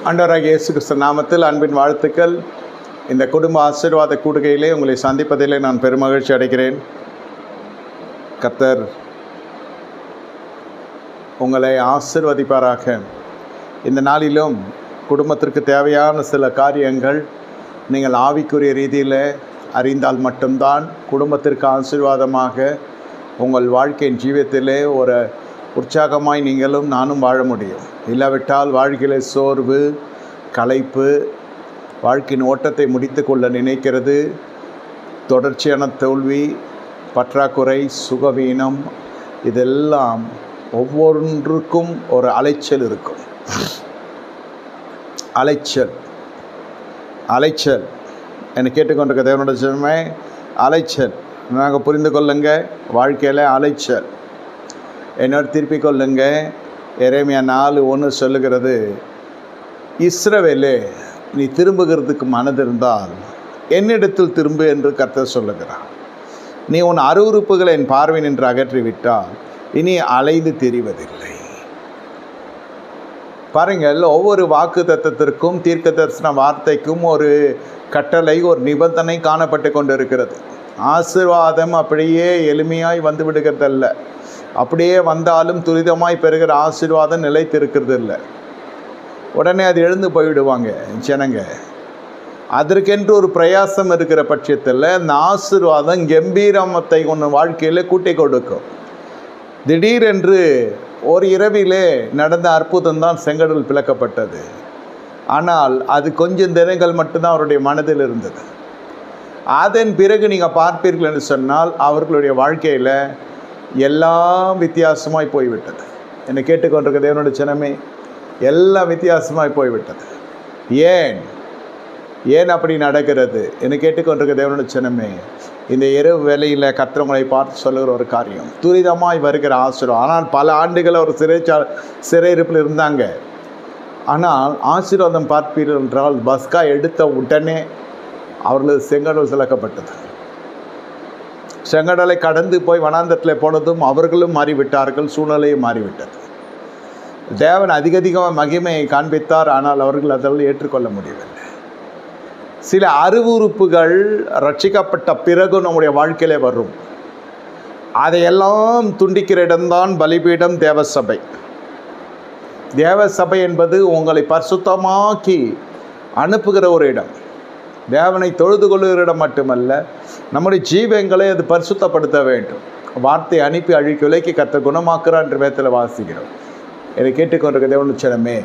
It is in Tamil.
ஆண்டவராகிய இயேசு கிறிஸ்து நாமத்தில் அன்பின் வாழ்த்துக்கள். இந்த குடும்ப ஆசீர்வாத கூடுகையிலே உங்களை சந்திப்பதிலே நான் பெருமகிழ்ச்சி அடைகிறேன். கர்த்தர் உங்களை ஆசீர்வதிப்பாராக. இந்த நாளிலும் குடும்பத்திற்கு தேவையான சில காரியங்கள் நீங்கள் ஆவிக்குரிய ரீதியில் அறிந்தால் மட்டும்தான் குடும்பத்திற்கு ஆசீர்வாதமாக உங்கள் வாழ்க்கையின் ஜீவியத்திலே ஒரு உற்சாகமாய் நீங்களும் நானும் வாழ முடியும். இல்லாவிட்டால் வாழ்க்கையிலே சோர்வு, களைப்பு, வாழ்க்கையின் ஓட்டத்தை முடித்து கொள்ள நினைக்கிறது, தொடர்ச்சியான தோல்வி, பற்றாக்குறை, சுகவீனம், இதெல்லாம் ஒவ்வொன்றுக்கும் ஒரு அலைச்சல் இருக்கும். அலைச்சல் என்னை கேட்டுக்கொண்டிருக்க தேவனுடைய ஜனமே, அலைச்சல் நாங்கள் புரிந்து கொள்ளுங்க. வாழ்க்கையில் அலைச்சல் என்னோட திருப்பிக் கொள்ளுங்க. எரேமியா 4:1 சொல்லுகிறது, இஸ்ரவேலே நீ திரும்புகிறதுக்கு மனதிருந்தால் என்னிடத்தில் திரும்பு என்று கர்த்தர் சொல்லுகிறார். நீ உன் அருவருப்புகளை என் பார்வை நின்று அகற்றிவிட்டால் இனி அலைந்து திரிவதில்லை. பாருங்கள், ஒவ்வொரு வாக்கு தத்தத்திற்கும் தீர்க்க தரிசன வார்த்தைக்கும் ஒரு கட்டளை, ஒரு நிபந்தனை காணப்பட்டு கொண்டு இருக்கிறது. ஆசீர்வாதம் அப்படியே எளிமையாய் வந்து விடுகிறதல்ல. அப்படியே வந்தாலும் துரிதமாய் பெறுகிற ஆசீர்வாதம் நிலைத்திருக்கிறது இல்லை. உடனே அது எழுந்து போய்விடுவாங்க ஜனங்க. அதற்கென்று ஒரு பிரயாசம் இருக்கிற பட்சத்தில் அந்த ஆசீர்வாதம் கம்பீரமத்தை ஒன்று வாழ்க்கையில் கூட்டி கொடுக்கும். திடீரென்று ஒரு இரவிலே நடந்த அற்புதம்தான் செங்கடல் பிளக்கப்பட்டது. ஆனால் அது கொஞ்சம் தினங்கள் மட்டும்தான் அவருடைய மனதில் இருந்தது. அதன் பிறகு நீங்கள் பார்ப்பீர்கள் என்று சொன்னால் அவர்களுடைய வாழ்க்கையில் எல்லாம் வித்தியாசமாய் போய்விட்டது. என்னை கேட்டுக்கொண்டிருக்க தேவனுடைய ஜனமே, எல்லாம் வித்தியாசமாய் போய்விட்டது. ஏன் அப்படி நடக்கிறது? என்னை கேட்டுக்கொண்டிருக்க தேவனுடைய ஜனமே, இந்த இரவு வேளையில் கர்த்தரை பார்த்து சொல்லுகிற ஒரு காரியம், துரிதமாய் வருகிற ஆசீர்வாதம். ஆனால் பல ஆண்டுகள் ஒரு சிறையிருப்பில் இருந்தாங்க. ஆனால் ஆசீர்வாதம் பார்ப்பீர்கள் என்றால் பஸ்கா எடுத்த உடனே அவர்களது செங்கடல் திறக்கப்பட்டது. செங்கடலை கடந்து போய் வனாந்தரத்தில் போனதும் அவர்களும் மாறிவிட்டார்கள், சூழ்நிலையும் மாறிவிட்டது. தேவன் அதிகமாக மகிமையை காண்பித்தார். ஆனால் அவர்கள் அதெல்லாம் ஏற்றுக்கொள்ள முடியவில்லை. சில அறிவுறுப்புகள் ரட்சிக்கப்பட்ட பிறகு நம்முடைய வாழ்க்கையிலே வரும். அதையெல்லாம் துண்டிக்கிற இடம்தான் பலிபீடம், தேவசபை. தேவசபை என்பது உங்களை பரிசுத்தமாக்கி அனுப்புகிற ஒரு இடம். தேவனை தொழுது கொள்ளுகிற இடம் மட்டுமல்ல, நம்முடைய ஜீவங்களை அது பரிசுத்தப்படுத்த வேண்டும். வார்த்தை அனுப்பி அழிக்க விலைக்கு கர்த்தர் குணமாக்குறார் என்று வேதத்தில் வாசிக்கிறோம். என்னை கேட்டுக்கொண்டிருக்க தேவனுடைய ஜனமே,